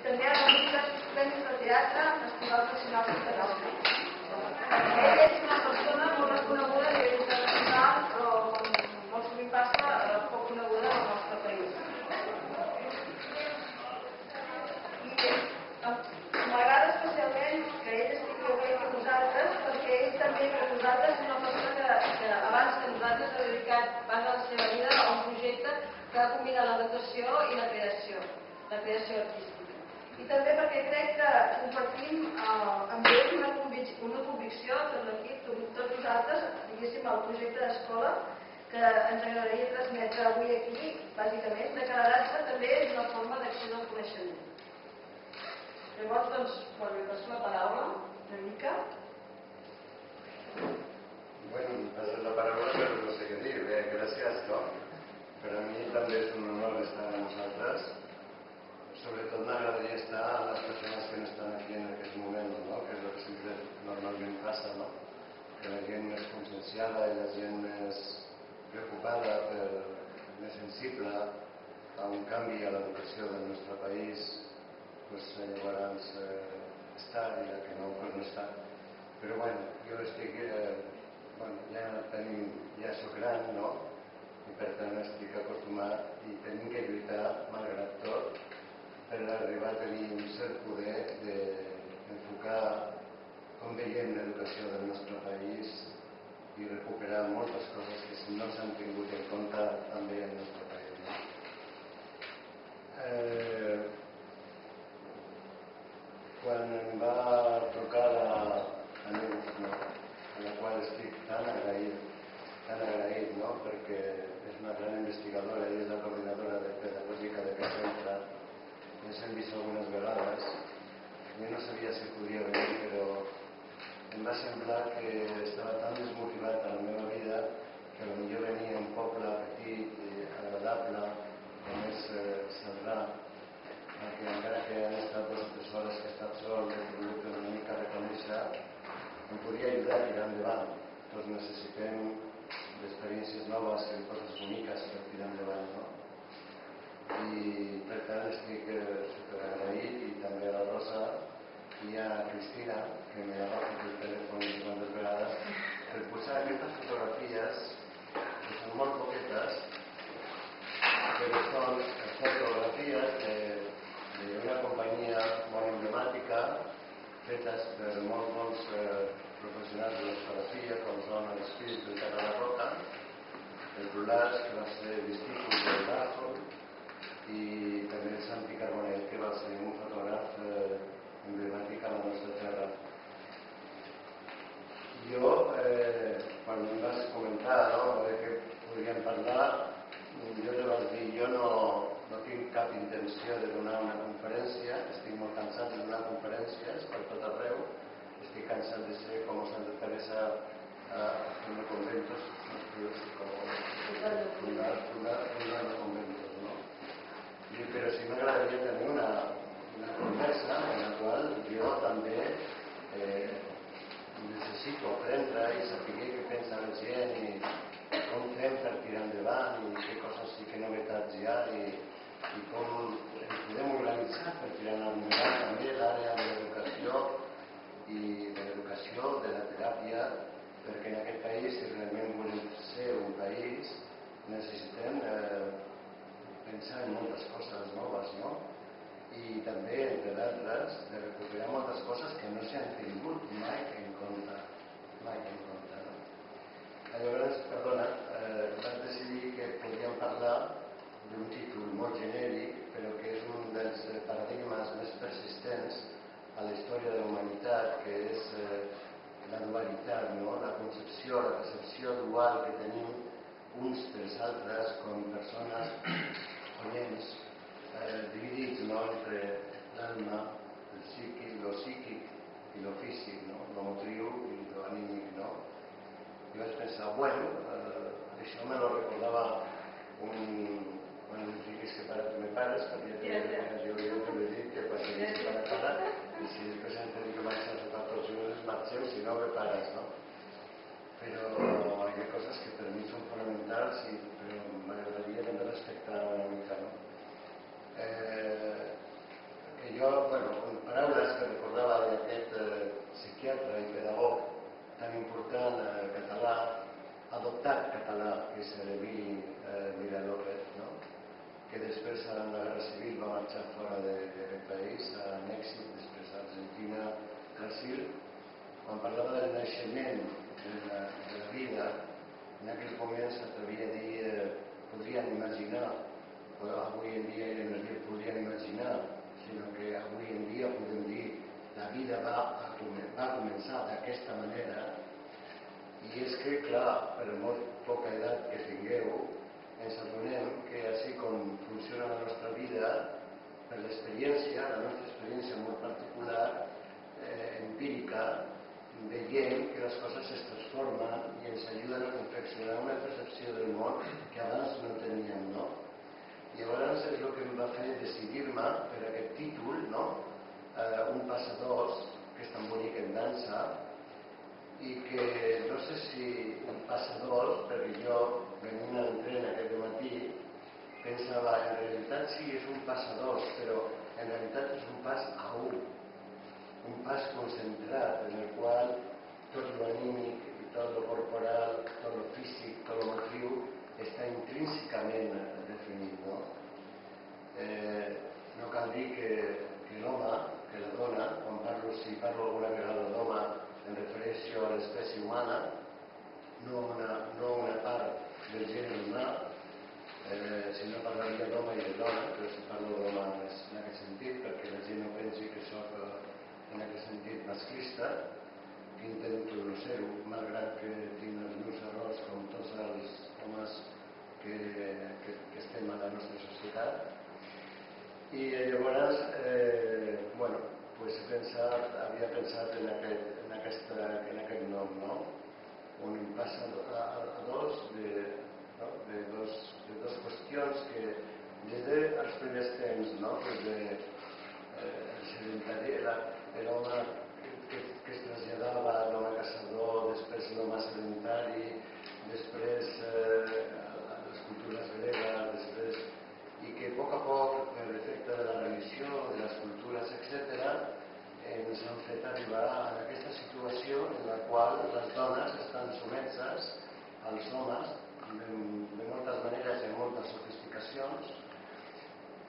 també ha rebut diversos premis de teatre en festivals nacionals i internacionals. Ell és una persona molt reconeguda a nivell internacional, però molt sovint passa poc coneguda al nostre país. I m'agrada especialment que ell estigui avui amb nosaltres, perquè ell també, com nosaltres, és una persona que abans que nosaltres ha dedicat part de la seva vida a un projecte que ha combinat l'educació i la creació artística. I també perquè crec que compartim amb ell una convicció, tot l'equip, tots nosaltres, diguéssim, el projecte d'escola, que ens agradaria transmetre avui aquí, bàsicament, de que la dansa també és una forma d'acció del coneixement. Llavors, doncs, li passo la paraula, una mica. Bueno, em passes la paraula, però no sé què dir. Bé, gràcies, no? Per a mi també és un honor estar amb vosaltres. Sobretot m'agradaria estar amb les persones que no estan aquí en aquest moment, no? Que és el que sempre normalment passa, no? Que la gent més conscienciada i la gent més preocupada, més sensible a un canvi a l'educació del nostre país, llavors està i el que no, no està. Però bueno, jo estic, ja soc gran, no? I per tant estic acostumat i tenim que lluitar, malgrat tot, per arribar a tenir un cert poder d'enfocar com veiem l'educació del nostre país i recuperar moltes coses que no s'han tingut en compte també al nostre país. No? Quan em va trucar la Neus, no? A la qual estic tan agraït, no? Perquè és una gran investigadora i és la coordinadora de pedagògica d'aquest centre. Ens hem vist algunes vegades. Jo no sabia si podria venir, però em va semblar que estava tan desmotivat a la meva vida que potser venia a un poble petit, agradable, com és Celrà, que encara que han estat 2 o 3 hores que he estat sol, he pogut una mica reconèixer, em podria ajudar a tirar endavant. Tots necessitem d'experiències noves i coses boniques per tirar endavant, no? I per tant estic superagraït, i també a la Rosa i a Cristina, que m'ha agafat el telèfon quantes vegades, per posar aquestes fotografies, que són molt poquetes, però són fotografies d'una companyia molt emblemàtica, fetes per molt bons professionals de la fotografia, com són l'Espírit del Terra de Roca, el Rulars, que va ser discípul del Darjo, i també el Santi Carbonet, que va ser un fotògraf emblemàtic a la nostra terra. Jo, quan em vas comentar de què podríem parlar, jo te vaig dir, jo no tinc cap intenció de donar una conferència, estic molt cansat de donar conferències per tot arreu, estic cansat de ser com Santa Teresa haciendo conventos, fundando conventos, ¿no? Però sí m'agradaria tenir una conversa en la qual jo també necessito aprendre i saber què pensa la gent i com fem per tirar endavant i què coses i què novetats hi ha i com ens podem organitzar per tirar endavant també l'àrea de l'educació i de l'educació, de la teràpia, perquè en aquest país, si realment volem ser un país, necessitem pensar en moltes coses noves, no? I també, entre d'altres, de recuperar moltes coses que no s'han tingut mai en compte, no? Llavors, perdona, vaig decidir que podríem parlar d'un títol molt genèric, però que és un dels paradigmes més persistents a la història de la humanitat, que és la dualitat, no? La concepció, la percepció dual que tenim uns dels altres com persones oients, dividits, no? Entre l'alma, el psíquic, lo psíquic i lo físic, no? Lo motriu i lo anímic, no? I vaig pensar, bueno, això me lo recordava quan em diguis que me pares, perquè jo te l'he dit que quan diguis que para, i si després hem de dir que vaig a tocar tots junts, marxem, si no me pares, no? Però hi ha coses que per mi són fonamentals, però m'agradaria també respectar una mica, no? Que jo, en paraules que recordava d'aquest psiquiatre i pedagog tan important català, adoptat català, que és l'Emili Mira López, no? Que després, en la Guerra Civil, va marxar fora d'aquest país, a Mèxic, després a Argentina, Brasil. Quan parlava del naixement de la vida, en aquells moments s'atrevia a dir, podrien imaginar, però avui en dia ja no es diu podrien imaginar, sinó que avui en dia podem dir la vida va començar d'aquesta manera. I és que, clar, per molt poca edat que tingueu, ens adonem que així com funciona la nostra vida, per l'experiència, la nostra experiència molt particular, empírica, veiem que les coses es transformen i ens ajuden a confeccionar una percepció del món que abans no teníem, no? I llavors és el que em va fer decidir-me per aquest títol, no? Un passadors, que és tan bonic en dansa, i que no sé si un passadors, perquè jo venint a l'entren aquest matí pensava, en realitat sí és un passadors, però en realitat és un pas a un pas concentrat en el qual tot l'anímic i tot lo corporal, tot lo físic, tot lo motriu està intrínsecament definit, no? No cal dir que l'home, que la dona, quan parlo, si parlo alguna vegada d'home, en referència a l'espècie humana, no una part del gènere humà, sinó parlaria d'home i de dona, però si parlo d'home en aquest sentit, perquè la gent no pensi que soc en aquest sentit masclista, que intento no ser-ho, malgrat que tinc els meus errors com tots els homes que estem a la nostra societat. I llavors, havia pensat en aquest nom, no? On em passa a dos de dos qüestions que des dels primers temps, no? Des de sedentari, l'home que es traslladava a l'home caçador, després l'home sedentari, després les cultures gregues, després i que a poc, per l'efecte de la religió, de les cultures, etc., ens han fet arribar a aquesta situació en la qual les dones estan sotmeses als homes de moltes maneres i amb moltes sofisticacions.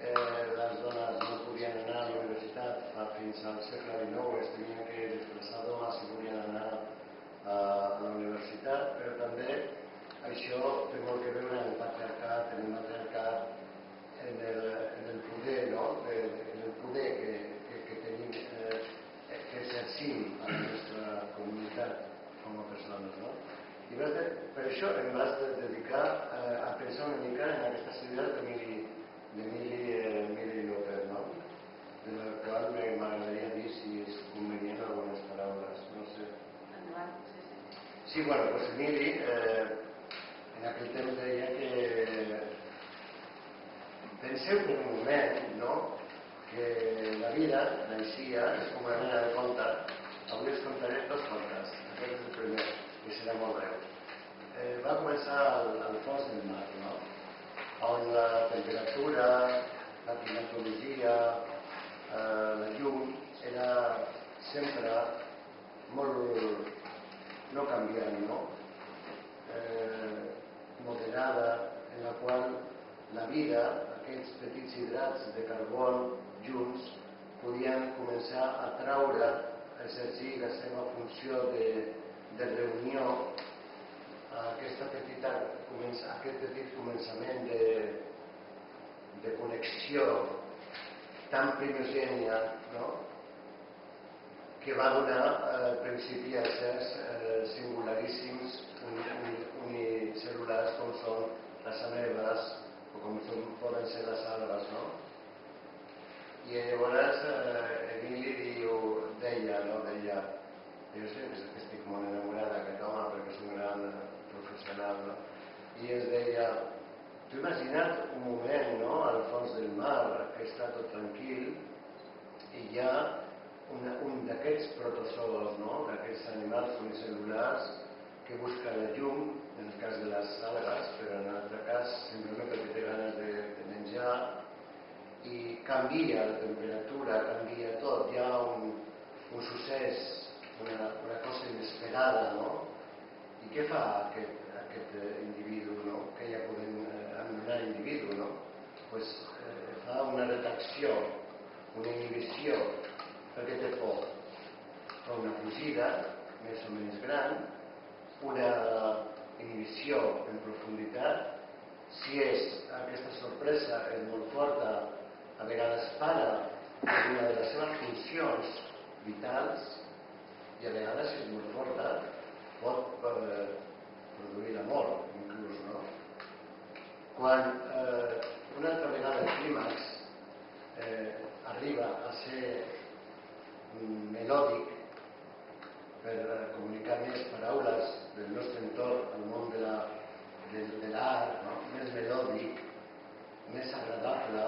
Les dones no podien anar a la universitat fins al segle XIX, es tenien que desplaçar d'homes si volien anar a la universitat, però també això té molt que veure amb el patriarcat, en el matriarcat, en el poder, no? En el poder que tenim, que exercim a la nostra comunitat com a persones, no? I per això em vaig dedicar a pensar una mica en aquestes idees d'Emili López, no? De la qual m'agradaria dir si és convenient algunes paraules, no sé. Endavant, sí. Sí, doncs Emili en aquell temps deia que penseu per un moment, no?, que la vida naixia, és com una mena de conte. Avui us contaré dos contes. Aquest és el primer, que serà molt breu. Va començar al fons del mar, no?, on la temperatura, la climatologia, la llum, era sempre molt no canviant, no?, moderada, en la qual la vida, aquests petits hidrats de carbon junts, podien començar a traure, a exercir la seva funció de reunió, aquest petit començament de connexió tan primigènia, no?, que va donar al principi a éssers singularíssims, unicel·lulars com són les amebes o com poden ser les algues, no? I llavors Emili deia, jo sé que estic molt enamorada d'aquest home perquè és un gran professional, no? I ens deia, tu imagina't un moment, no?, al fons del mar, que està tot tranquil, i hi ha un d'aquests protozous, no?, d'aquests animals unicel·lulars que busquen la llum, en el cas de les algues, però en l'altre cas simplement perquè té ganes de menjar, i canvia la temperatura, canvia tot, hi ha un succés, una cosa inesperada, no? I què fa aquest individu, no? Que ja podem anomenar individu, no? Pues, fa una retracció, una inhibició, perquè té por. Fa una fugida, més o menys gran, una inhibició en profunditat. Si aquesta sorpresa és molt forta, a vegades para una de les seves funcions vitals i a vegades, si és molt forta, pot produir la mort, inclús, no? Quan una altra vegada el clímax arriba a ser melòdic per comunicar més paraules del nostre entorn al món de l'art, no? Més melòdic, més agradable,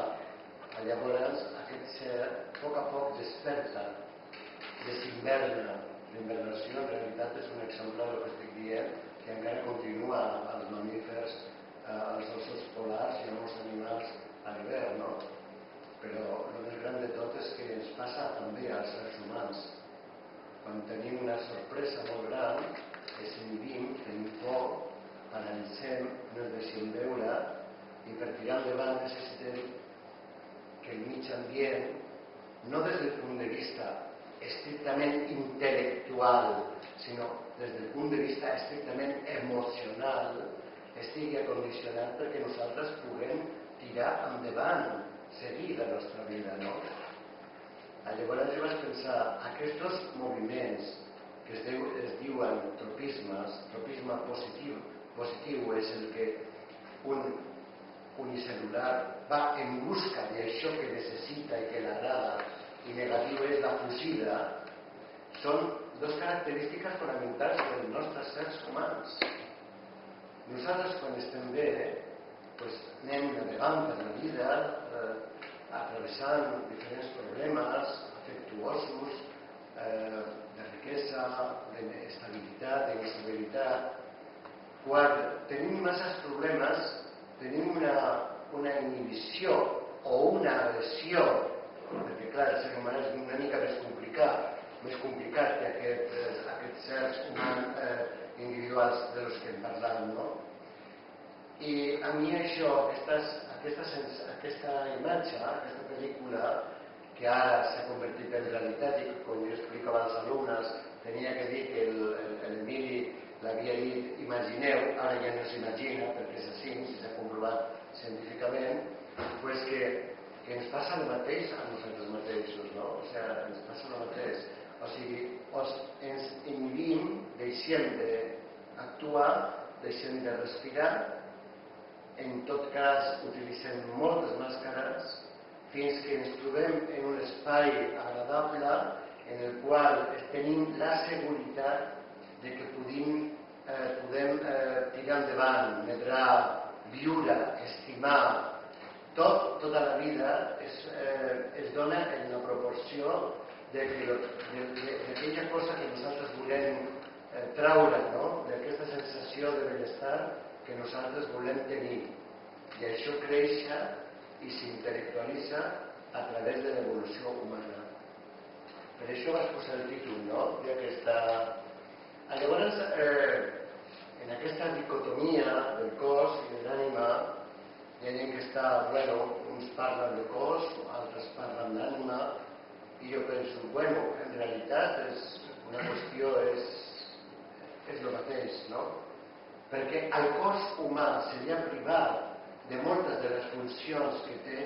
llavors aquest ser a poc desperta, desinverna. L'invernació en realitat és un exemple del que estic dient, que encara continua als mamífers, als ossos polars i a molts animals a l'hivern, no? Però el més gran de tot és que ens passa també als éssers humans. Quan tenim una sorpresa molt gran, ens inhibim, tenim por, paralitzem, no ens deixem veure i per tirar endavant necessitem que el mig ambient, no des del punt de vista estrictament intel·lectual, sinó des del punt de vista estrictament emocional, estigui acondicionat perquè nosaltres puguem tirar endavant, seguir la nostra vida, no? Llavors jo vaig pensar, aquests moviments que es diuen tropismes, tropisme positiu és el que un unicel·lular va en busca d'això que necessita i que l'agrada, i negatiu és la fugida, són dues característiques fonamentals dels nostres éssers humans. Nosaltres, quan estem bé, anem navegant per la vida, atravessant diferents problemes afectuosos, de riquesa, d'estabilitat, d'inestabilitat. Quan tenim masses problemes, tenim una inhibició o una agressió, perquè clar, el ser humà és una mica més complicat que aquests sers humans individuals de los que hem parlat, no? I a mi això, aquesta imatge, aquesta pel·lícula, que ara s'ha convertit en realitat i com jo explicava als alumnes, tenia que dir que l'Emili l'havia dit imagineu, ara ja no s'imagina perquè és així, si s'ha comprovat científicament, pues que ens passa el mateix a nosaltres mateixos, no? O sigui, ens passa el mateix. O sigui, ens inhibim, deixem d'actuar, deixem de respirar, en tot cas utilitzem moltes màscares fins que ens trobem en un espai agradable en el qual tenim la seguretat de que podem tirar endavant, medrar, viure, estimar. Tota la vida es dona en la proporció d'aquella cosa que nosaltres volem traure, no? D'aquesta sensació de benestar que nosaltres volem tenir. I això creix i s'intel·lectualitza a través de l'evolució humana. Per això vaig posar el títol, no? Llavors, en aquesta dicotomia del cos i de l'ànima, hi ha gent que està, uns parlen de cos, altres parlen d'ànima, i jo penso, en realitat una qüestió és el mateix, no? Perquè el cos humà seria privat de moltes de les funcions que té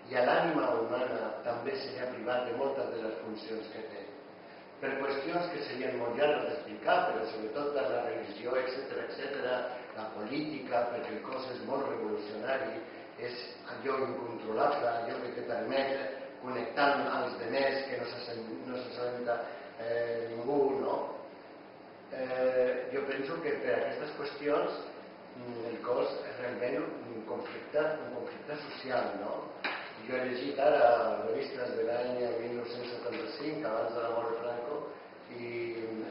i l'ànima humana també seria privat de moltes de les funcions que té. Per qüestions que serien molt llargues d'explicar, però sobretot per la religió, etc., la política, perquè el cos és molt revolucionari, és allò incontrolable, allò que te permet connectar amb els demés que no s'assabenta ningú, no? Jo penso que per aquestes qüestions el cos és realment un conflicte social, no? Jo he llegit ara revistes de l'any 1975, abans de la mort de Franco, i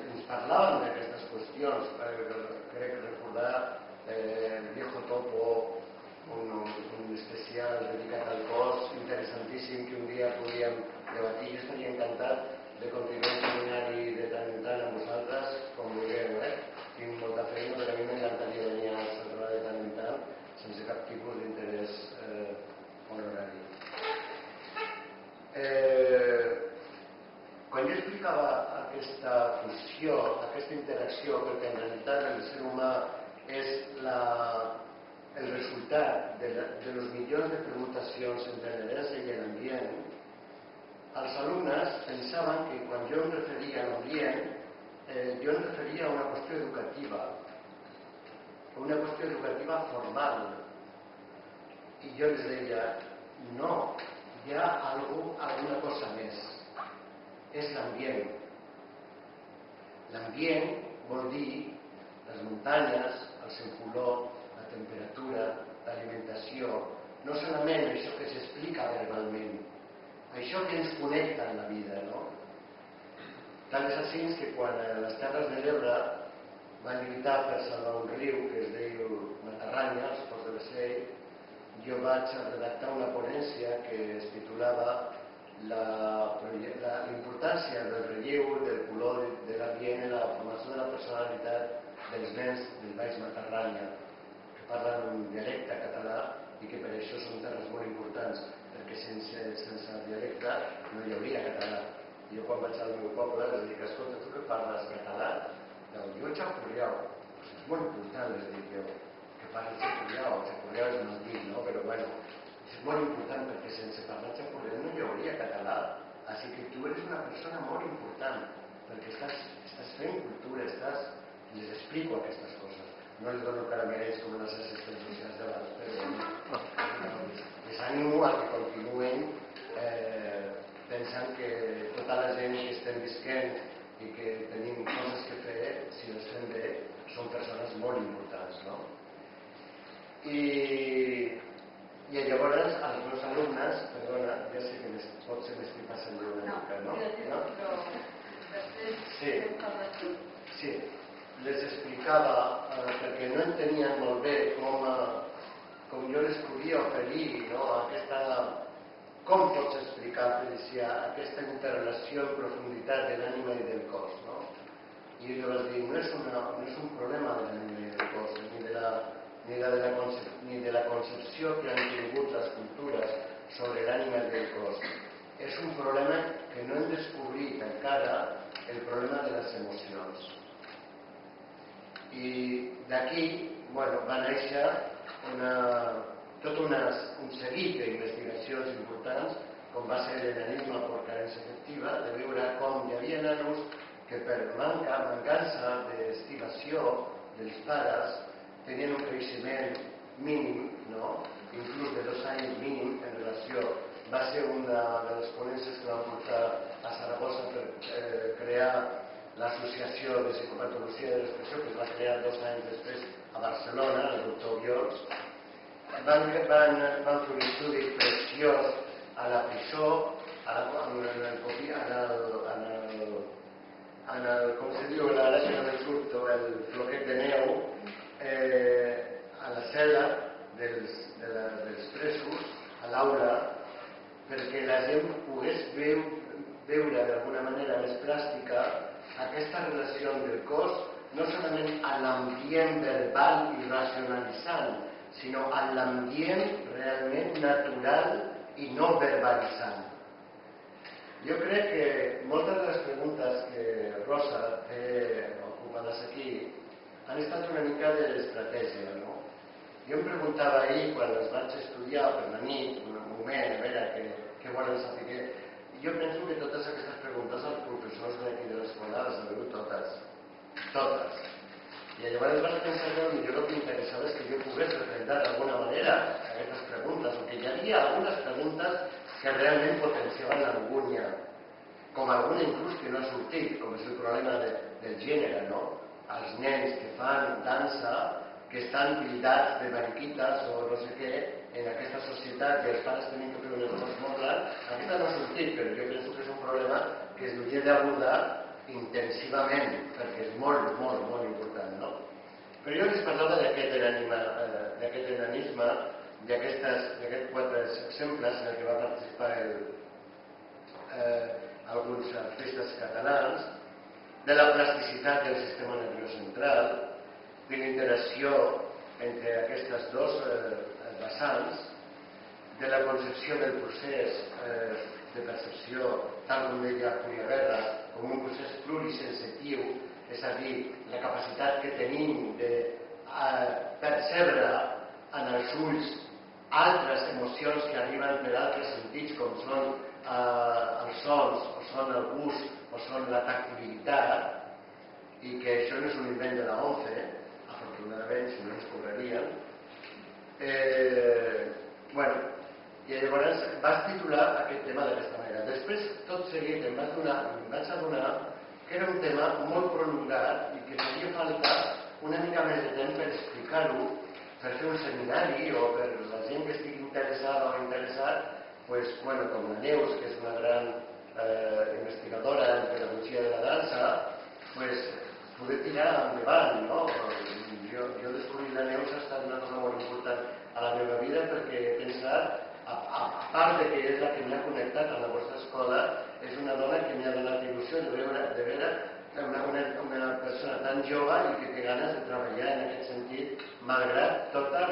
ens parlaven d'aquestes qüestions. Crec recordar El viejo topo, un especial dedicat al cos, podíem debatir. Jo estaria encantat de continuar un seminari de tant en tant amb vosaltres, com vulgueu, Tinc molta feina, però a mi m'encantaria venir a Sotra de tant en tant, sense cap tipus d'interès honorari. Quan jo explicava aquesta fusió, aquesta interacció, perquè en realitat el ser humà és el resultat de los milions de permutacions entre l'herència i l'ambient, els alumnes pensaven que quan jo em referia a l'ambient, jo em referia a una qüestió educativa formal. I jo els deia, no, hi ha alguna cosa més. És l'ambient. L'ambient vol dir les muntanyes, el seu color, la temperatura, l'alimentació, no solament això que s'explica verbalment, això que ens connecta en la vida, no? Tant és així que quan a les Terres de l'Ebre van lluitar per salvar un riu que es diu Matarranya, als Ports de Becell, jo vaig redactar una ponència que es titulava la importància del relleu, del color de l'ambient en la formació de la personalitat dels nens del Baix Matarranya, que parlen un dialecte català i que per això són terres molt importants, perquè sense el dialecte no hi hauria català. Jo quan vaig al meu poble els dic, escolta, tu que parles català? Jo xapurriau. És molt important, les dic jo, que parli xapurriau. Xapurriau és mal dit, no? Però bueno, és molt important perquè sense parlar xapurriau no hi hauria català. Així que tu eres una persona molt important, perquè estàs fent cultura, les explico aquestes coses. No els dono caramels com les assistents socials de l'altre, però les animo a que continuen pensant que tota la gent que estem visquent i que tenim coses que fer, si les fem bé, són persones molt importants, no? I llavors els meus alumnes, perdona, ja sé que potser m'estic passant una mica, no? Sí, les explicava perquè no entenien molt bé com jo les podia oferir, no? Com pots explicar, Felicià, aquesta interrelació en profunditat de l'ànima i del cos, no? I jo vaig dir, no és un problema de l'ànima i del cos, ni de la concepció que han tingut les cultures sobre l'ànima i el cos. És un problema que no hem descobrit encara, el problema de les emocions. I d'aquí, va néixer tot un seguit d'investigacions importants, com va ser l'enanisme per carència afectiva, de veure com hi havia nanos que per mancança d'estimació dels pares tenien un creixement mínim, inclús de 2 anys mínim en relació. Va ser una de les ponències que van portar a Saragossa per crear l'Associació de Psicopatologia de l'Expressió, que es va crear 2 anys després a Barcelona, el doctor Viols. Van fer un estudi preciós a la presó, com se diu, ara que no me surto, el floquet de neu, a la cel·la dels presos, a l'aula, perquè la gent pogués veure d'alguna manera més plàstica aquesta relació del cos, no solament a l'ambient verbal i racionalitzant, sinó a l'ambient realment natural i no verbalitzant. Jo crec que moltes de les preguntes que Rosa té ocupades aquí han estat una mica de l'estratègia, no? Jo em preguntava ahir, quan les vaig estudiar per la nit, un moment, a veure què volen saber. Jo penso que totes aquestes preguntes els professors d'aquí de l'escola les sabeu totes. Totes. I llavors vaig pensar que potser el que interessava és que jo pogués representar d'alguna manera aquestes preguntes, o que hi havia algunes preguntes que realment potenciaven l'angúnia, com alguna inclús que no ha sortit, com és el problema del gènere, no? Els nens que fan dansa, que estan tildats de mariquites o no sé què, en aquesta societat i els pares tenim que fer un esforç molt gran, aquesta no ha sortit, però jo penso que és un problema que es hauria d'abordar intensivament, perquè és molt, molt, molt important, no? Però jo les parlava d'aquest enanisme, d'aquests 4 exemples en què va participar abans, de la plasticitat del sistema nerviós central, de la interacció entre aquestes dues vessants, de la concepció del procés de percepció, tal com deia Julia Guerra, com un procés plurisensitiu, és a dir, la capacitat que tenim de percebre en els ulls altres emocions que arriben per altres sentits, com són els sons, o són el gust, o són la tactilitat, i que això no és un invent de la OMCE, afortunadament, si no ens cobrarien. I llavors vas titular aquest tema d'aquesta manera. Després, tot seguit, em vaig adonar que era un tema molt prolongat i que faria falta una mica més de temps per explicar-ho, per fer un seminari o per la gent que estigui interessada o interessat, com la Neus, que és una gran investigadora en pedagogia de la dansa, poder tirar endavant, no? Jo descobrir la Neus ha estat una cosa molt important a la meva vida perquè he pensat, a part de que és la que m'ha connectat a la vostra escola, és una dona que m'ha donat il·lusió de veure una persona tan jove i que té ganes de treballar en aquest sentit, malgrat totes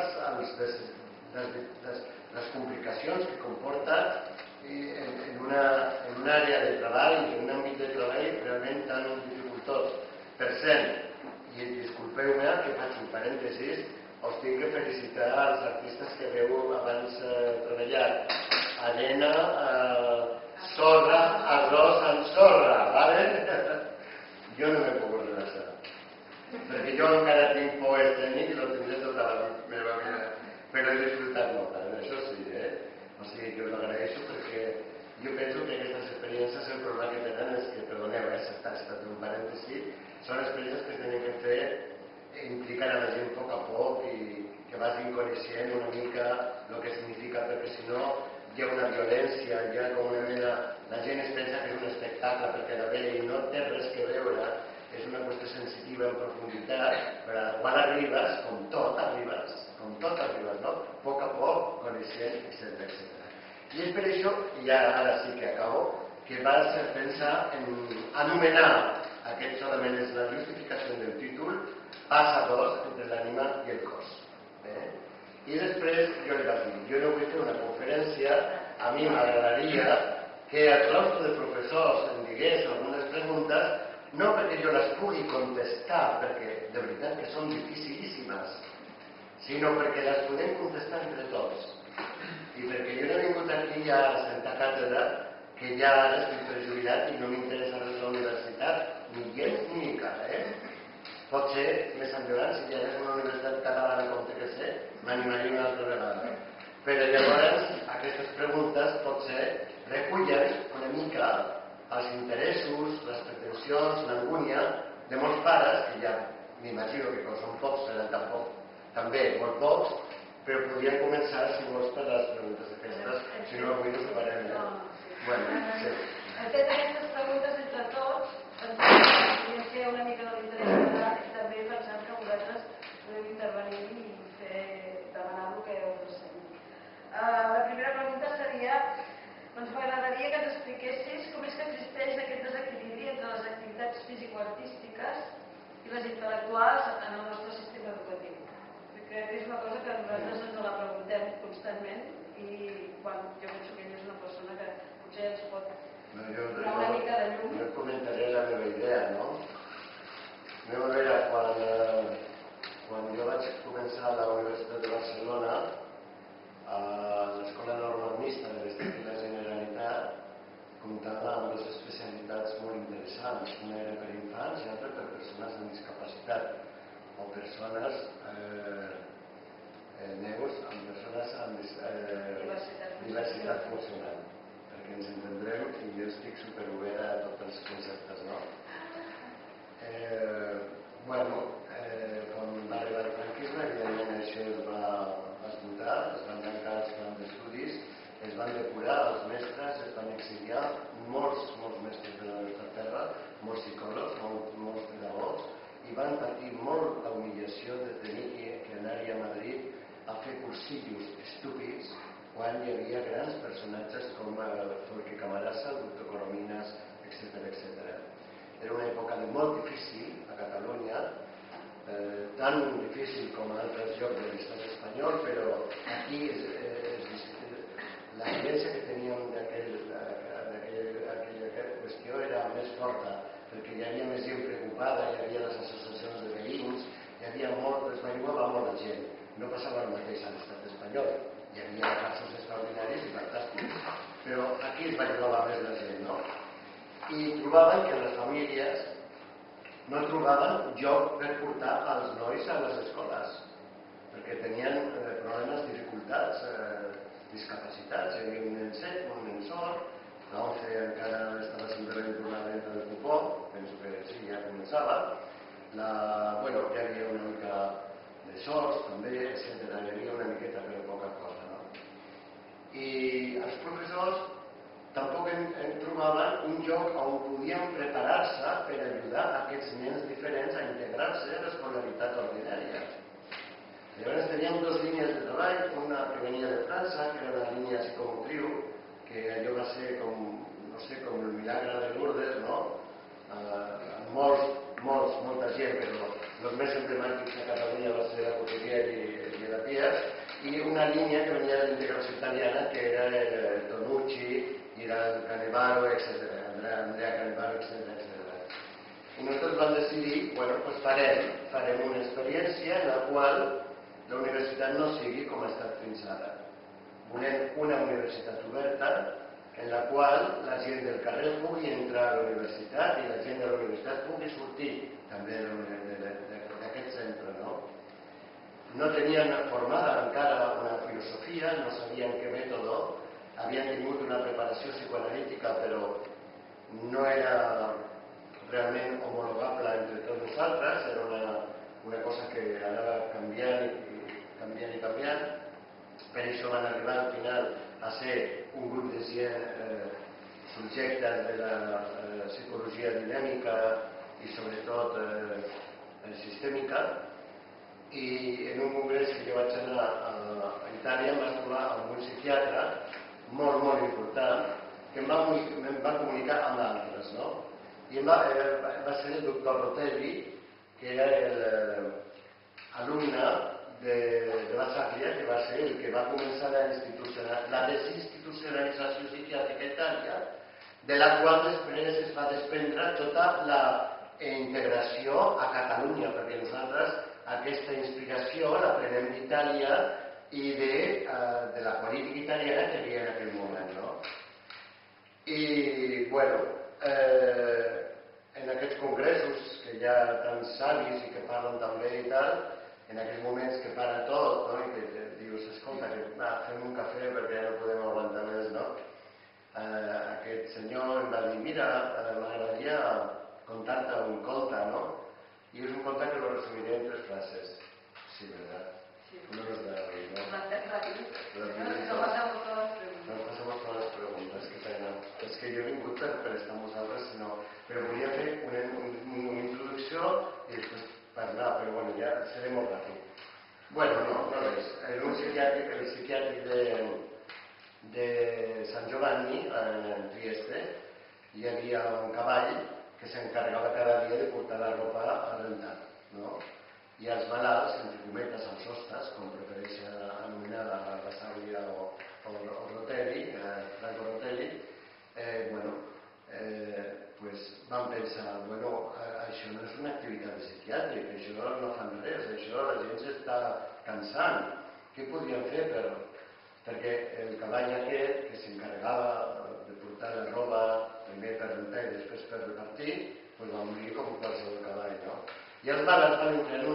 les complicacions que comporta en una àrea de treball, en un àmbit de treball realment tan dificultós. Per cert, i disculpeu-me que faig un parèntesis, us tinc que felicitar als artistes que veu abans treballat. Arena, sorra, arròs amb sorra, ¿vale? Jo no m'he pogut relaxar, perquè jo encara tinc por escènic i lo tindré tota la meva vida, però he disfrutat molt, això sí, O sigui que us agraeixo perquè jo penso que aquestes experiències el problema que tenen és que, perdoneu, s'ha estat un parèntesi, són experiències que es tenen que fer implicar a la gent a poc i que vagin coneixent una mica el que significa, perquè si no hi ha una violència, hi ha com una mena... La gent es pensa que és un espectacle perquè la ve i no té res que veure, és una qüestió sensitiva en profunditat, però quan arribes, com tot arribes, no? A poc, coneixent, etc. I és per això, i ara sí que acabo, que vas pensar en anomenar aquest solament és la justificació del títol, passa dos entre l'ànima i el cos. I després jo li vaig dir, jo no vull fer una conferència, a mi m'agradaria que el claustre de professors em digués algunes preguntes, no perquè jo les pugui contestar, perquè de veritat que són dificilíssimes, sinó perquè les podem contestar entre tots. I perquè jo no he vingut aquí a sentar càtedra, que ja ara estic prejubilat i no m'interessa res la universitat, ni gens ni mica, Potser més endavant, si hi hagués una universitat catalana com té que ser, m'animaria una altra vegada. Però llavors aquestes preguntes potser recullen una mica els interessos, les pretensions, l'angúnia de molts pares, que ja m'imagino que com són pocs seran també molt pocs, però podrien començar, si vols, per les preguntes aquestes, si no avui no separem. Hem fet aquestes preguntes entre tots, podríem fer una mica de l'interès general i també pensant que vosaltres podeu intervenir i demanar el que us sembli. La primera pregunta seria, m'agradaria que ens expliquessis com és que existeix aquest desequilibri entre les activitats físico-artístiques i les intel·lectuals en el nostre sistema educatiu. Crec que és una cosa que nosaltres ens la preguntem constantment i jo penso que ella és una persona que potser ens pot donar una mica de llum. Jo comentaré la meva idea, no? La meva idea, quan jo vaig començar a la Universitat de Barcelona, a l'Escola Normal Mixta de l'Estat de la Generalitat, comptava amb dues especialitats molt interessants. Una era per infants i l'altra per persones amb discapacitat o persones amb persones amb diversitat funcional, perquè ens entendrem i jo estic superobert a tots els conceptes, no? Quan va arribar el franquisme, evidentment això es va esgotar, es van tancar els plans d'estudis, es van depurar els mestres, es van exiliar molts mestres de la nostra terra, molts psicòlegs, molts pedagogs, i van patir molt la humiliació de tenir que anar-hi a Madrid a fer cursillos estúpids quan hi havia grans personatges com Forqué Camarasa, el doctor Coromines, etc. però aquí la vivència que teníem d'aquella qüestió era més forta, perquè hi havia més gent preocupada, hi havia les associacions de veïns, hi havia molt, es marihuava molt la gent. No passava el mateix a l'estat espanyol, hi havia casos extraordinaris i fantàstics, però aquí es marihuava més la gent, no? I trobaven que les famílies no trobaven lloc per portar els nois a les escoles, perquè tenien problemes, dificultats, discapacitats. Hi havia un nen cec, un nen sord, la 11 encara estava simplement per una venda de cupó, penso que sí, ja començava. Hi havia una mica de sords també, etc. Hi havia una miqueta, però poca cosa, no? I els professors tampoc en trobaven un lloc on podien preparar-se per ajudar aquests nens diferents a integrar-se a l'escolaritat ordinària. Llavors teníem dues línies de treball, una que venia de França, que era una línia psicomotriu, que allò va ser com, no sé, com el milagre de Lourdes, no? Molta gent, però els més emblemàtics a Catalunya va ser la Cotidier i la Pias, i una línia que venia de la integració italiana, que era el Tonucci, i el Canevaro, etc. Andrea Canevaro, etc. I nosaltres vam decidir, doncs farem una experiència en la qual la universitat no sigui com ha estat fins ara. Volem una universitat oberta en la qual la gent del carrer pugui entrar a la universitat i la gent de la universitat pugui sortir també d'aquest centre, no? No tenien formada encara una filosofia, no sabien què mètode, havien tingut una preparació psicoanalítica, però no era realment homologable entre tots nosaltres, era una cosa que anava canviant i canviant. Per això van arribar al final a ser un grup de gent subjectes de la psicologia dinàmica i sobretot sistèmica. I en un congrés que jo vaig anar a Itàlia em vaig trobar amb un psiquiatre molt important que em va comunicar amb altres, no? I va ser el doctor Rotelli, que era l'alumne de Basaglia, que va ser el que va començar la desinstitucionalització psiquiàtrica a Itàlia, de la qual després es va desprendre tota la integració a Catalunya, perquè nosaltres aquesta inspiració la prenem d'Itàlia i de la política italiana que hi havia en aquell moment, no? I, en aquests congressos que hi ha tants savis i que parlen també i tal, en aquells moments que para tot, no? I que dius, escolta, fem un cafè perquè ja no podem aguantar més, no? Aquest senyor em va dir, mira, m'agradaria contar-te un conte, no? Y es un conte que lo resumiré en 3 frases. Sí, ¿verdad? Sí. No nos da hoy, ¿no? Nos pasamos todas las preguntas, qué pena. És que jo he vingut per estar amb vosaltres, però volia fer una introducció i després parlar, però bueno, ja seré molt ràpid. Bueno, no res. En un psiquiàtric, el psiquiàtric de Sant Giovanni, en Trieste, hi havia un cavall que s'encarregava cada dia de portar la roba a rentar, no? I els malalts, entre cometes, els hostes, com prefereix anomenar la Basaglia o Rotelli, Franco Rotelli, van pensar, això no és una activitat psiquiàtrica, això no fan res, això la gent s'està cansant. Què podríem fer perquè el cavall aquest, que s'encarregava de portar la roba primer per rentar i després per repartir, va morir com qualsevol cavall, no? I els malalts van entrar en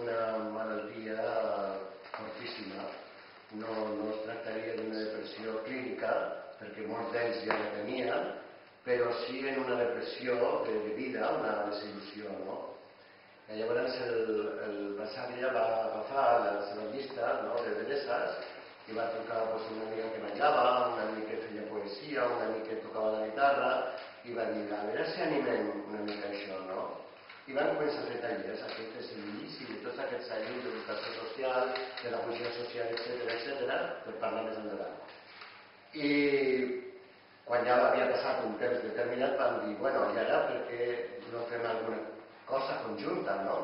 una malaltia fortíssima. No es tractaria d'una depressió clínica, perquè molts d'ells ja la tenien, però sí en una depressió de vida, una desil·lusió, no? Llavors el Basaglia va agafar la seva llista de belleses i va trucar una amiga que ballava, una amiga que feia poesia, una amiga que tocava la guitarra, i va dir, a veure si animem una mica això, no? I van començar a fer tallers, aquest inici de tots aquests anys d'educació social, pedagogia social, etc., per parlar més endavant. I quan ja havia passat un temps determinat van dir, i ara per què no fem alguna cosa conjunta, no?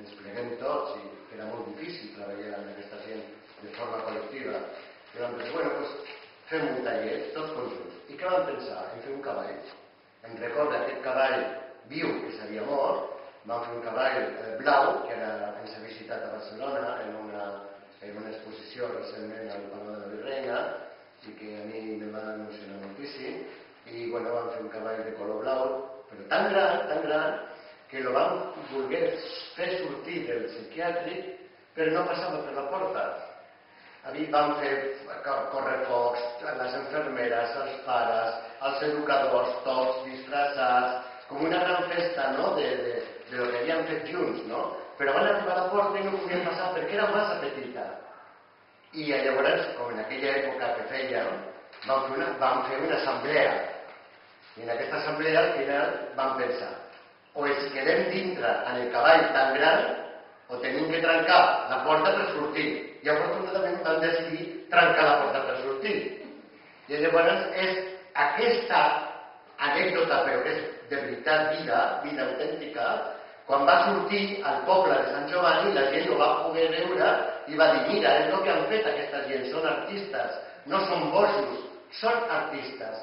ens pleguem tots i que era molt difícil treballar amb aquesta gent de forma col·lectiva. I vam pensar, bueno, doncs fem un taller, tots conjunts. I què vam pensar? En fer un cavall. Em recorda aquest cavall viu que s'havia mort, vam fer un cavall blau, que ens ha visitat a Barcelona en una exposició recentment al Palau de la Virreina i que a mi me va emocionar moltíssim. I bueno, vam fer un cavall de color blau, però tan gran, que el vam voler fer sortir del psiquiàtric, però no passava per la porta. Vam fer correfocs, les infermeres, els pares, els educadors, tots disfressats, com una gran festa, no?, de lo que havíem fet junts, no? Però van arribar a la porta i no podien passar perquè era massa petita. I llavors, com en aquella època que fèiem, vam fer una assemblea. I en aquesta assemblea al final vam pensar, o ens quedem dintre en el cavall tan gran, o tenim que trencar la porta per sortir. I afortunadament vam decidir trencar la porta per sortir. I llavors és aquesta anècdota, però que és de veritat vida autèntica, quan va sortir al poble de Sant Giovanni, la gent ho va poder veure i va dir, mira, és el que han fet aquesta gent, són artistes, no són bojos, són artistes.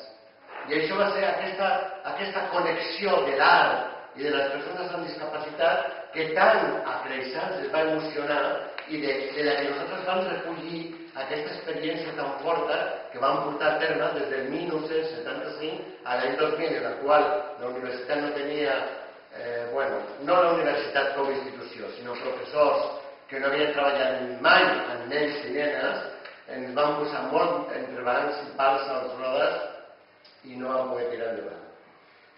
I això va ser aquesta connexió de l'art i de les persones amb discapacitat que tant a Creixans es va emocionar i de la que nosaltres vam recollir aquesta experiència tan forta que vam portar a terme des del 1975 a l'any 2000, en la qual la universitat no tenia, no la universitat com a institució, sinó professors que no havien treballat mai amb nens i nenes, ens van posar molt entre bancs i pals a les rodes i no vam poder tirar endavant.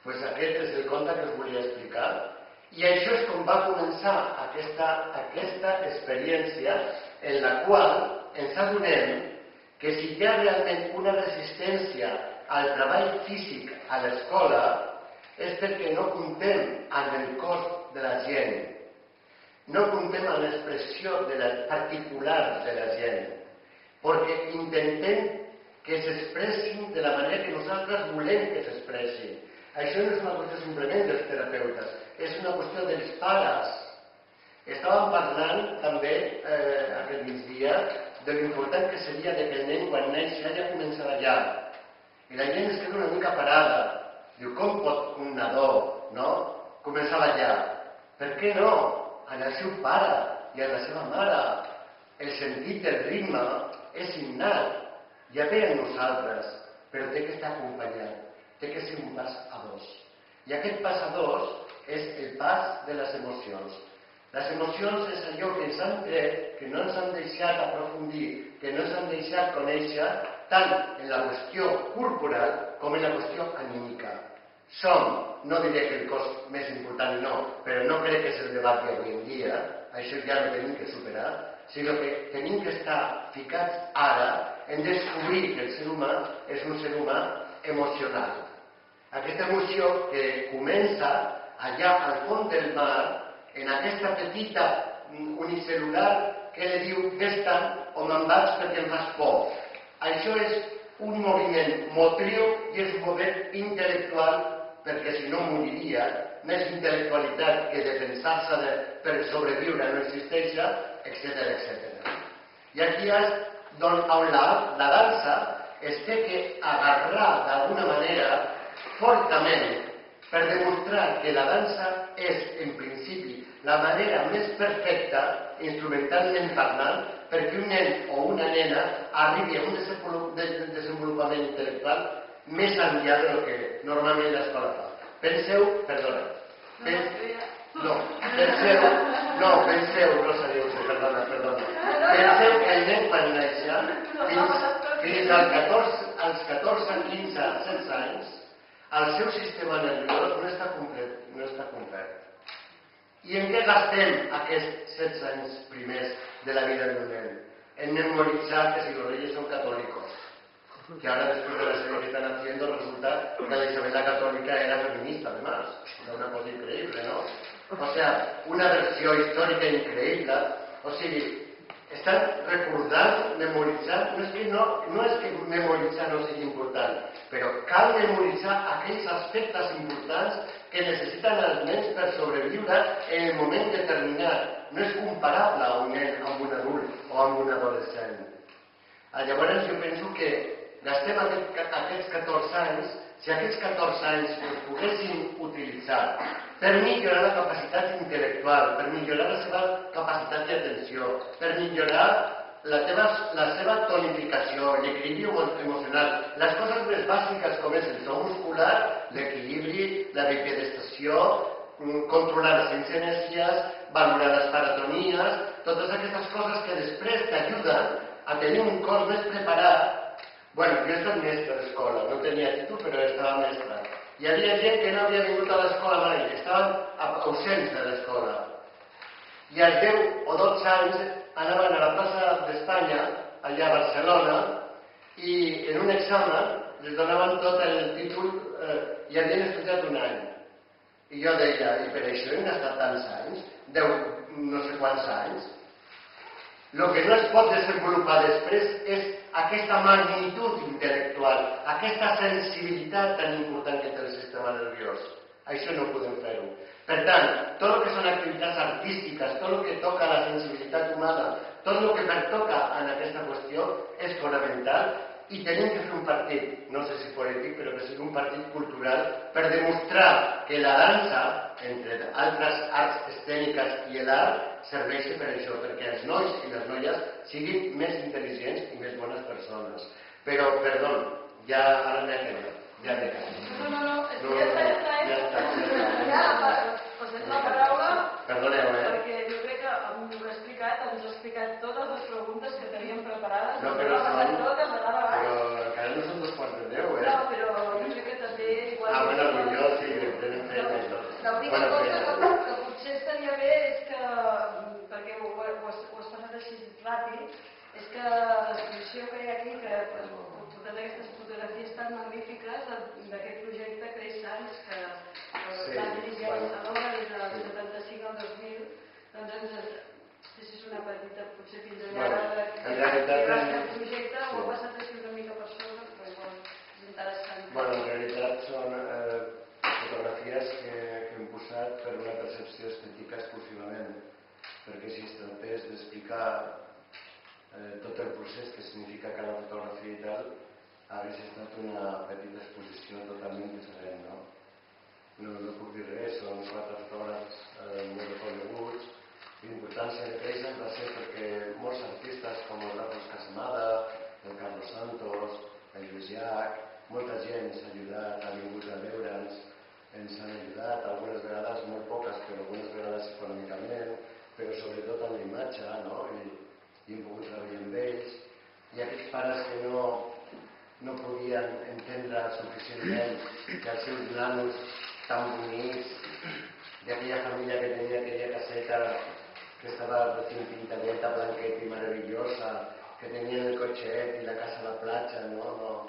Doncs aquest és el conte que us volia explicar i això és com va començar aquesta experiència en la qual ens adonem que si hi ha realment una resistència al treball físic a l'escola és perquè no comptem amb el cos de la gent, no comptem amb l'expressió particular de la gent, perquè intentem que s'expressin de la manera que nosaltres volem que s'expressin. Això no és una qüestió simplement dels terapeutes, és una qüestió dels pares. Estàvem parlant també aquest migdia de l'important que seria que el nen quan neix ja comença a ballar. I la gent es queda una mica parada. Diu, com pot un nadó començar a ballar? Per què no? En el seu pare i en la seva mare. El sentit del ritme és innat. Ja ve en nosaltres, però té que estar acompanyat. Té que ser un pas a dos. I aquest pas a dos és el pas de les emocions. Les emocions és allò que ens han tret, que no ens han deixat aprofundir, que no ens han deixat conèixer tant en la qüestió corporal com en la qüestió anímica. Som, no diré que el cos més important no, però no crec que és el debat d'avui en dia, això ja no tenim que superar, sinó que tenim que estar ficats ara en descobrir que el ser humà és un ser humà emocional. Aquesta emoció que comença allà al fons del mar, en aquesta petita unicel·lular que li diu vés-te'n o me'n vaig perquè em fas por. Això és un moviment motriu i és un moviment intel·lectual perquè si no moriria, més intel·lectualitat que defensar-se per sobreviure no existeix, etc. I aquí és on la dansa es té que agarrar d'alguna manera fortament per demostrar que la dansa és, en principi, la manera més perfecta, instrumentalment parlant, perquè un nen o una nena arribi a un desenvolupament intel·lectual més enllà del que normalment l'escola fa. Penseu, perdona, penseu, Rosario, perdona, penseu que el nen quan néixer, fins als 14, 15, 16 anys, el seu sistema nerviós no està complet. I en què gastem aquests 16 anys primers de la vida d'un nen? En memoritzar que si los reyes son católicos. Que ahora después de la serie que están haciendo resulta que la Isabel la Católica era feminista además. Era una cosa increíble, ¿no? O sea, una versión histórica increíble. O sigui, estan recordant, memoritzant, no és que memoritzar no sigui important, però cal memoritzar aquells aspectes importants que necessiten els nens per sobreviure en el moment determinat. No és comparable un nen amb un adult o amb un adolescent. Llavors jo penso que gastem aquests 14 anys, si aquests 14 anys els poguéssim utilitzar per millorar la capacitat intel·lectual, per millorar la seva capacitat d'atenció, per millorar la seva tonificació, l'equilibri emocional, les coses més bàsiques com és el so muscular, l'equilibri, la bipedestació, controlar les enèsies, valorar les paratonies, totes aquestes coses que després t'ajuden a tenir un cos més preparat. Bueno, jo he estat mestre d'escola, no tenia títol però estava mestre. Hi havia gent que no havia vingut a l'escola mai, estaven ausents de l'escola. I als 10 o 12 anys anaven a la plaça d'Espanya, allà a Barcelona, i en un examen les donaven tot el títol i havien estudiat un any. I jo deia, i per això hem gastat tants anys? 10 no sé quants anys? El que no es pot desenvolupar després és aquesta magnitud intel·lectual, aquesta sensibilitat tan important que té el sistema nerviós. Això no podem fer-ho. Per tant, tot el que són activitats artístiques, tot el que toca la sensibilitat humana, tot el que pertoca en aquesta qüestió és fonamental i tenim que fer un partit, no sé si polític, però que sigui un partit cultural per demostrar que la dansa, entre altres arts escèniques i l'art, serveix per això, perquè els nois i les noies siguin més intel·ligents i més bones persones. Però, perdó, ja ara m'he quedat. Ja m'he quedat. No, ja està. Passem la paraula. Perdoneu, perquè jo crec que m'ho ha explicat, ens ha explicat totes les preguntes que teníem preparades. No, però encara no són 2:45, No, però jo crec que també igual... bueno, millor, sí, tenen feina i tot. L'única cosa que potser estaria bé és que, perquè ho has passat així ràpid, és que l'exposició que hi ha aquí, que totes aquestes fotografies tan magnífiques d'aquest projecte Creix Sants, que la dirigeix alhora des del 75 al 2000, doncs ens fessis una petita, potser fins allà, el projecte, ho ha passat així una mica per sobre, però igual és interessant. Bueno, en realitat són fotografies que hem posat per una percepció estètica exclusivament, perquè si es tractés d'explicar tot el procés que significa cada fotografia i tal, hauria estat una petita exposició totalment diferent, no? No puc dir res, són 4 fotògrafs molt reconeguts. L'importància de Creixen va ser perquè molts artistes com el Rafael Casamada, el Carlos Santos, el Lluís Llach, molta gent s'ha ajudat, ha vingut a veure'ns, ens han ajudat, algunes vegades molt poques, però algunes vegades econòmicament, però sobretot amb l'imatge, no? I hem pogut treballar amb ells. I aquells pares que no podien entendre suficientment que els seus nanos tan bonics, d'aquella família que tenia aquella caseta que estava recién pintadeta, blanqueta i meravellosa, que tenien el cotxet i la casa a la platja, no.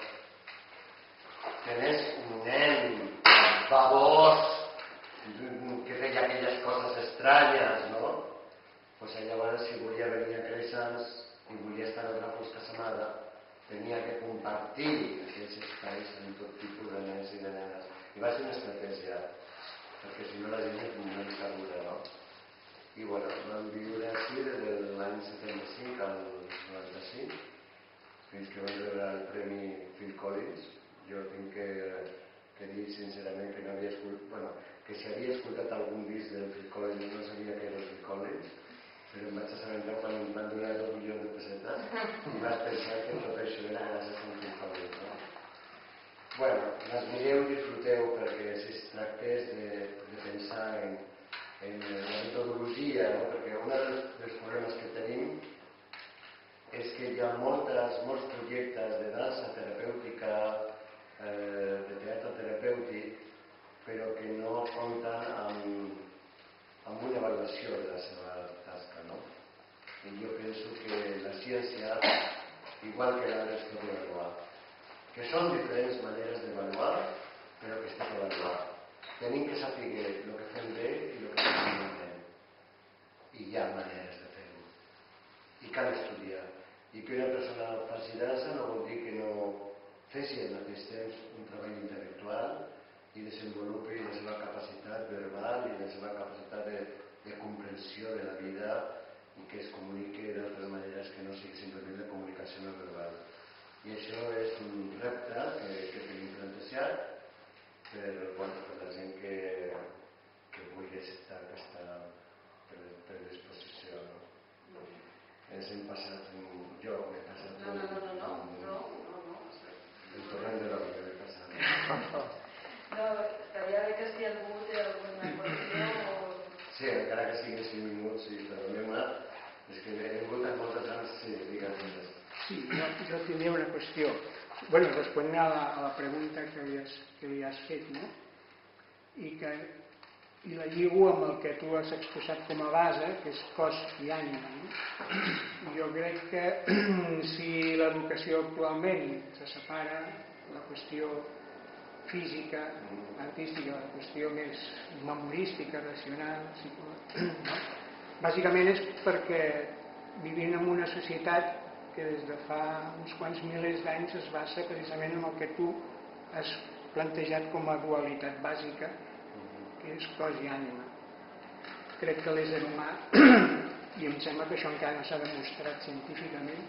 Tenés un nen babós que feia aquelles coses estranyes, no? Pues llavors, si volia venir a Creixans i volia estar en Rafael Casamada, tenia que compartir aquells espais amb tot tipus de nens i de nenes. I va ser una estratègia, perquè si no la gent és una mica dura, no? I bueno, vam viure així des de l'any 75 al 95, fins que vam rebre el Premi Phil Collins. Jo tinc que dir sincerament que no havia escoltat, que si havia escoltat algun disc del Phil Collins no sabia que era el Phil Collins, però em vaig assabentar quan em van donar 2 milions de pessetes i vaig pensar que tot això era gràcies a un Phil Collins, no? Bueno, les mireu i disfruteu, perquè si es tractés de pensar en la metodologia, no? Perquè un dels problemes que tenim és que hi ha molts projectes de dansa terapèutica, de teatre terapèutic, però que no compten amb una avaluació de la seva tasca, no? I jo penso que la ciència, igual que l'altre, es pot avaluar. Que són diferents maneres d'avaluar, però que es pot avaluar. Tenim que saber el que fem bé i el que fem malament. I hi ha maneres de fer-ho. I cal que una persona faci dansa no vol dir que no faci al mateix temps un treball intel·lectual i desenvolupi la seva capacitat verbal i la seva capacitat de comprensió de la vida i que es comuniqui d'altres maneres que no sigui simplement de comunicació no verbal. I això és un repte que tenim plantejat per la gent que vulgui acceptar aquesta predisposició. Ens hem passat, jo m'he passat el torrent de la vida m'he passat. No, estaria bé que si algú té alguna qüestió o... Sí, encara que siguin 5 minuts, sí, perdoneu-me, és que he vingut amb moltes ganes, sí, digues. Sí, jo tindria una qüestió. Bueno, responent a la pregunta que li has fet, no? I la lligo amb el que tu has exposat com a base, que és cos i ànima. No? Jo crec que si l'educació actualment se separa la qüestió física, artística, la qüestió més memorística, racional, no? Bàsicament és perquè vivim en una societat que des de fa uns quants milers d'anys es basa precisament en el que tu has plantejat com a dualitat bàsica, que és cos i ànima. Crec que l'ésser humà, i em sembla que això encara no s'ha demostrat científicament,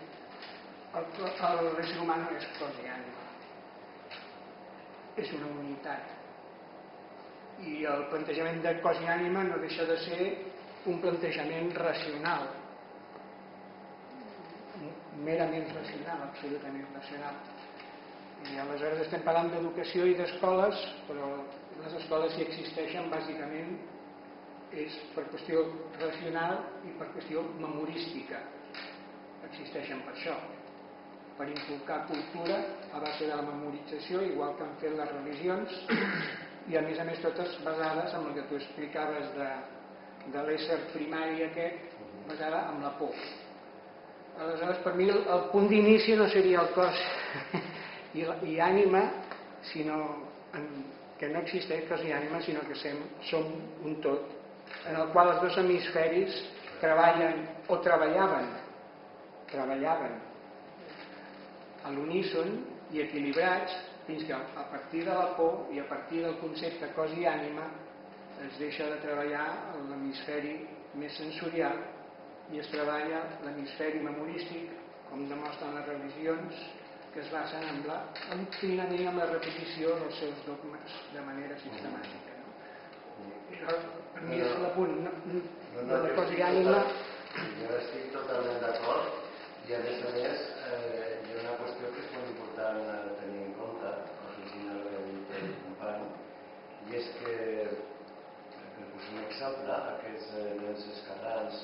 l'ésser humà no és cos i ànima, és una unitat. I el plantejament de cos i ànima no deixa de ser un plantejament racional, merament racional, absolutament racional. I aleshores estem parlant d'educació i d'escoles, però les escoles, si existeixen, bàsicament és per qüestió racional i per qüestió memorística. Existeixen per això, per inculcar cultura a base de la memorització, igual que han fet les religions, i a més totes basades en el que tu explicaves de l'ésser primari aquest, basada en la por. Aleshores, per mi el punt d'inici no seria el cos i ànima, sinó que no existeix cos i ànima, sinó que som un tot, en el qual els dos hemisferis treballen o treballaven a l'uníson i equilibrats, fins que a partir de la por i a partir del concepte cos i ànima es deixa de treballar l'hemisferi més sensorial i es treballa l'hemisferi memorístic, com demostren les religions, que es basen en l'adoctrinament i en la repetició dels seus dogmes de manera sistemàtica. Per mi és l'apunt de la cos i ànima. Jo estic totalment d'acord i a més hi ha una qüestió que és molt important tenir en compte, afegint el que ha dit el company, i és que, per posar un exemple, aquests nens escarrans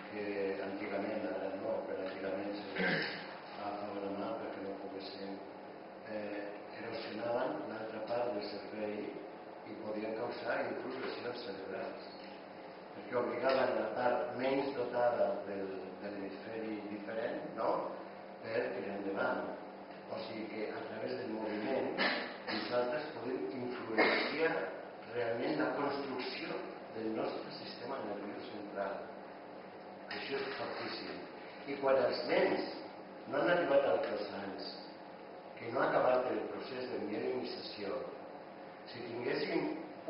que antigament, ara no, però antigament agafaven la mà perquè no poguessin, erosionaven l'altra part del cervell i podien causar inclús lesions cerebrals, perquè obligaven la part menys dotada de l'hemisferi diferent, no?, per tirar endavant. O sigui que a través del moviment nosaltres podem influenciar realment la construcció del nostre sistema nerviós central. Això és fortíssim. I quan els nens no han arribat als 2 anys, que no ha acabat el procés de mielinització, si tinguéssim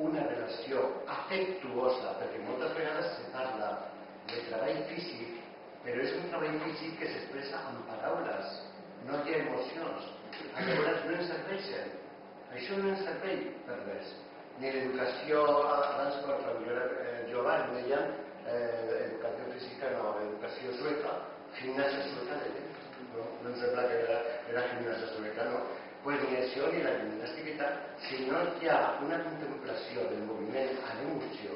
una relació afectuosa, perquè moltes vegades se parla de treball físic, però és un treball físic que s'expressa amb paraules, no hi ha emocions. Llavors no ens serveixen. Això no ens serveix per res. Ni l'educació, abans quan jo era jove em deien educació física, no, educació sueca, gimnasia sueca, no em sembla que era gimnasia sueca, no? Pues ni això ni la gimnàstica, si no hi ha una contemplació del moviment a l'emoció,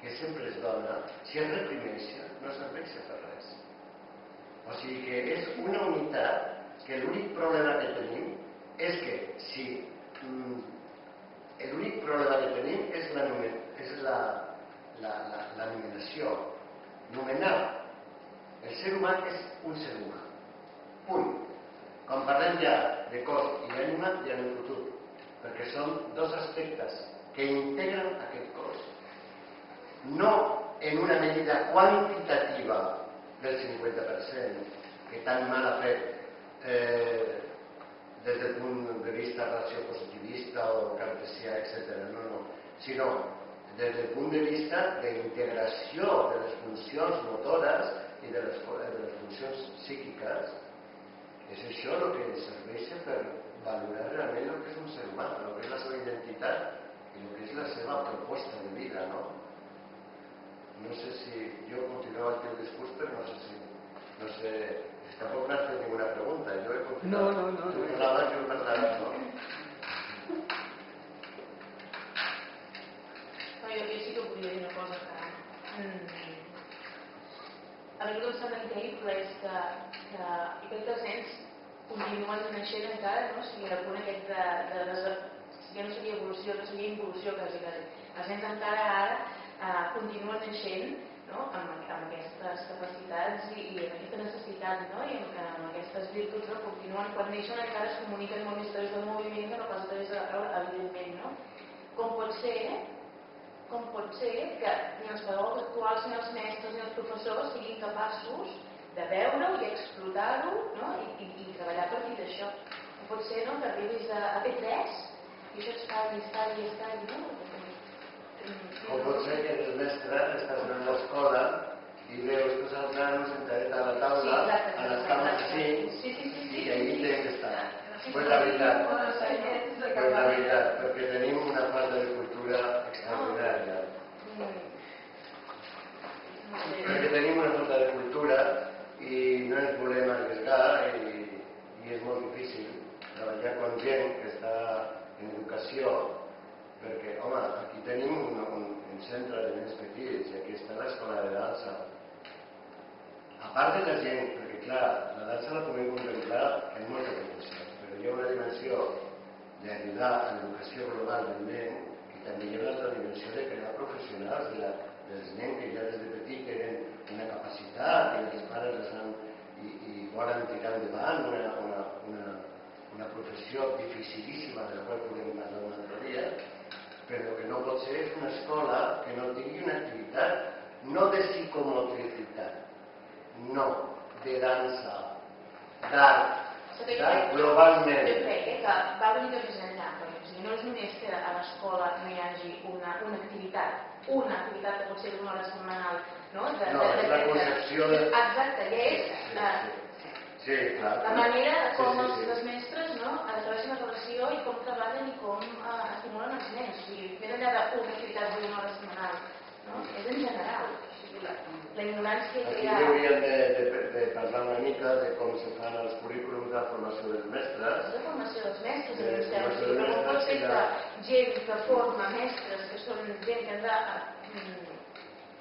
que sempre es dona, si es reprimeix, no serveix per res. O sigui que és una unitat que l'únic problema que tenim és que si l'únic problema que tenim és la nominació. Nomenar el ser humà és un ser humà. Punt. Quan parlem ja de cos i ànima, ja en el futur, perquè són 2 aspectes que integren aquest cos. No en una medida quantitativa del 50%, que tan mal ha fet des del punt de vista ratiopositivista o cartesià, etc. No, sinó des del punt de vista d'integració de les funcions motores i de les funcions psíquiques. És això el que ens serveix per valorar realment el que és un ser humà, el que és la seva identitat i el que és la seva proposta de vida, no? No sé si jo continuava el teu discurs, però no sé, tampoc m'has fet ninguna pregunta, jo he continuat. No. Tu parlaves, jo parlava, no? Jo sí que volia dir una cosa que a mi el que em sembla increïble és que jo crec que els nens continuen naixent encara, no? O sigui, el punt aquest ja no seria evolució, no seria involució quasi. Els nens encara ara continuen naixent, no? amb aquestes capacitats i amb aquesta necessitat, no? I amb aquestes virtuts, no? Continuen, quan neixen encara es comuniquen molt més a través del moviment que no pas a través de la paraula, evidentment, no? Com pot ser que ni els pedagogs actuals, ni els mestres, ni els professors siguin capaços de veure-ho i explotar-ho, no? I treballar a partir d'això. Com pot ser, no? Que arribis a P3 i això està, no? Com pot ser que el mestre estàs en l'escola i veus que els alumnes sentats a la taula, a les cames així, i allí tenen que estar. Pues la veritat, perquè tenim una falta de cultura extraordinària. Perquè tenim una falta de cultura i no ens volem arriesgar i és molt difícil treballar amb gent que està en educació, perquè, home, aquí tenim un centre de nens petits i aquí està l'escola de dansa. A part de la gent, perquè clar, la dansa la podem contemplar en moltes dimensions, però hi ha una dimensió d'ajudar a l'educació global del nen i també hi ha una altra dimensió de crear professionals dels nens que ja des de petit tenen una capacitat i els pares les han i volen tirar endavant una professió dificilíssima de la qual podem parlar un altre dia, però el que no pot ser és una escola que no tingui una activitat no de psicomotricitat, no, de dansa, d'art globalment. Jo crec que va venir de més enllà, perquè no és només que a l'escola no hi hagi una activitat que pot ser d'una hora setmanal, no? No, és la concepció de... Exacte, i és la manera com els mestres estableixen la relació i com treballen i com estimulen els nens. O sigui, més enllà d'una activitat d'una hora setmanal, és en general. La ignorància que hi ha... Aquí hauríem de parlar una mica de com se fan els currículums de formació dels mestres. De formació dels mestres, com pot ser que gent que forma mestres, que són gent que han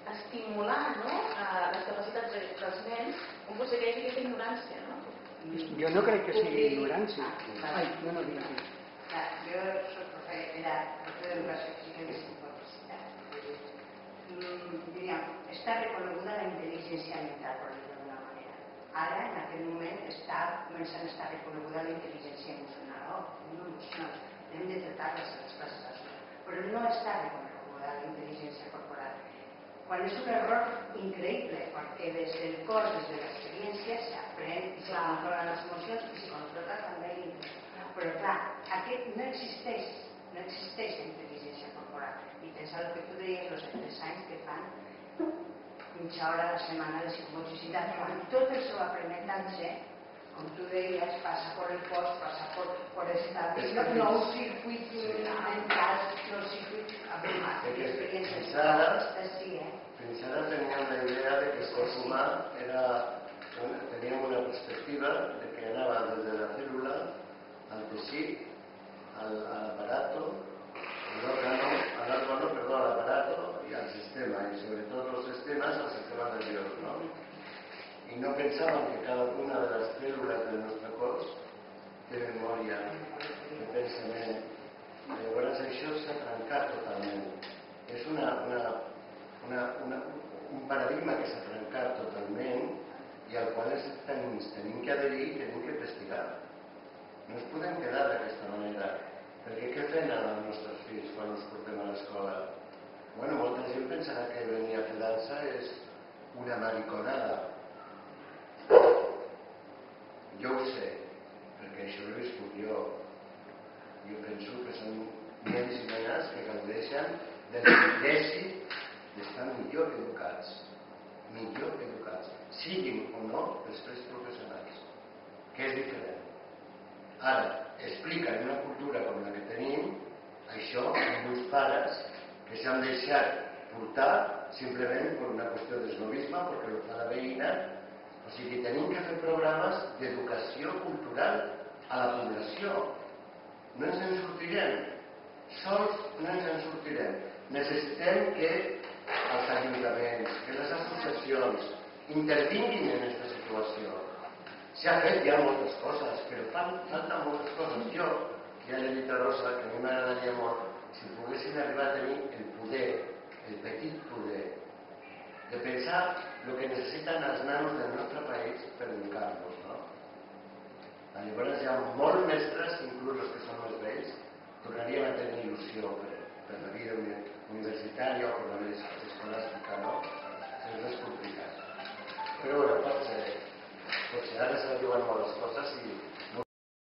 d'estimular les capacitats dels nens, com pot ser que hi hagi aquesta ignorància, no? Jo no crec que sigui ignorància. Ai, no, digues. Jo soc professora d'educació física i discapacitat. Diríem, està reconeguda la intel·ligència mental, per dir-ho d'una manera. Ara, en aquest moment, està començant a estar reconeguda la intel·ligència emocional. No emocional, hem de tractar-les a les classes d'escola. Però no està reconeguda la intel·ligència corporal. Quan és un error increïble, perquè des del cos, des de l'experiència, s'aprèn i se controlen les emocions i se controla també l'interès. Però clar, aquest no existeix la intel·ligència corporal. I pensar el que tu deies, els de 3 anys que fan mitja hora a la setmana de psicomotricitat, quan tot el seu aprenentatge, com tu deies, passa per el cos, passa per establir nous circuits mentals, nous circuits experiències. Fins ara teníem la idea de que el cos humà teníem una perspectiva de que anava des de la cèl·lula al teixit, a l'aparato, al aparato y al sistema, y sobre todo los sistemas al sistema nervioso, ¿no? Y no pensaban que cada una de las células de nuestro cos té memòria, de pensament. Llavors això s'ha trencat totalment. És un paradigma que s'ha trencat totalment i al qual ens tenim que adherir i tenim que investigar. No ens podem quedar d'aquesta manera, perquè què fem amb els nostres fills quan els portem a l'escola? Bueno, molta gent pensarà que venir a fer dansa és una mariconada. jo ho sé, perquè això ho he viscut jo. Jo penso que són nens i nenes que gaudeixen del privilegi d'estar millor educats, siguin o no després professionals, que és diferent. Ara, explica en una cultura com la que tenim, això amb uns pares que s'han deixat portar simplement per una qüestió d'esnovisme, perquè ho fa la veïna. O sigui, tenim que fer programes d'educació cultural a la població. No ens en sortirem, sols no ens en sortirem. Necessitem que els ajuntaments, que les associacions intervinguin en aquesta situació. S'ha fet ja moltes coses, però falten moltes coses. Jo ja l'he dit a Rosa, que a mi m'agradaria molt, si poguessin arribar a tenir el poder, el petit poder, de pensar el que necessiten els nanos del nostre país per educar-los, no? Llavors hi ha molts mestres, inclús els que són més vells, tornaríem a tenir il·lusió per la vida universitària o per la vida escolàstica, no? És més complicat. Però bé, potser ara se diuen moltes coses i